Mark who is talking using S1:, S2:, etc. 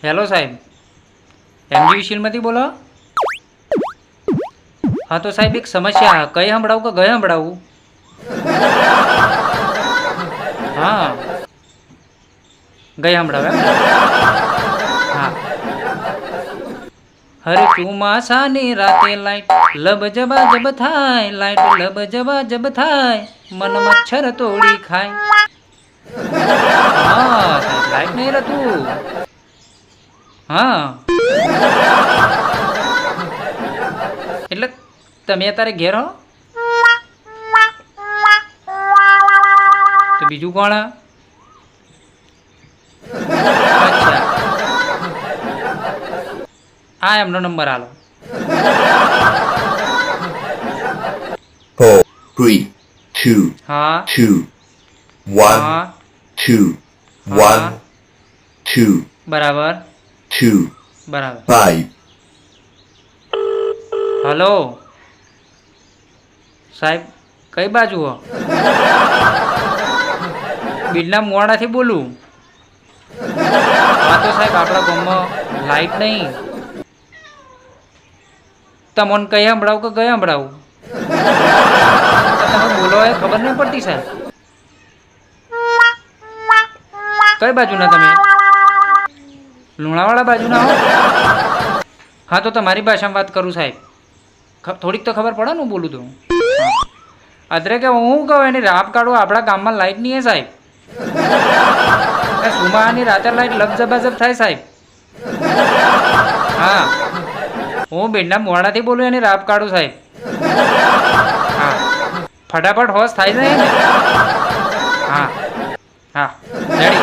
S1: Hello સાહેબ, MG વિશિલમાંથી બોલો? હા તો સાહેબ એક સમસ્યા, કઈ સંભળાવું કે ગયે સંભળાવું? હા, ગઈ સંભળાવે એમ ને? હા. હરે ચોમાસાની રાતે લાઈટ લબ જબા જબ થાય, લાઈટ લબ જબા જબ થાય, મન મચ્છર તોડી ખાય. હા સાહેબ, લાઈટ નહીં રહેતું. હા એટલે તમે અત્યારે ઘેર હો? તો બીજું કોણ? અચ્છા, આ એમનો નંબર આલો.
S2: 4, 3, 2,
S1: હા
S2: 2, 1,
S1: હા
S2: 2,
S1: હા
S2: 1, 2,
S1: બરાબર
S2: 2,
S1: બરાબર.
S2: 5.
S1: હલો સાહેબ, કઈ બાજુ હો? બિલના મોડાથી બોલું. હા તો સાહેબ, આપણા ગામમાં લાઈટ નહીં. તમને કઈ સંભળાવું કે ગયા સંભળાવું? તમે બોલો એ ખબર નહીં પડતી સાહેબ. કઈ બાજુના તમે? લુણાવાડા બાજુના હો? હા તો તમારી ભાષામાં વાત કરું સાહેબ. થોડીક તો ખબર પડે ને હું બોલું તો. અદરે કે હું કહું એની રાપ કાઢું, આપણા ગામમાં લાઈટ નહીં હે સાહેબ. સુમાની રાતે લાઈટ લબજબાજબ થાય સાહેબ. હા, હું બેનના મોડાથી બોલું, એની રાપ કાઢું સાહેબ. હા, ફટાફટ હોશ થાય છે ને? હા હા રેડી.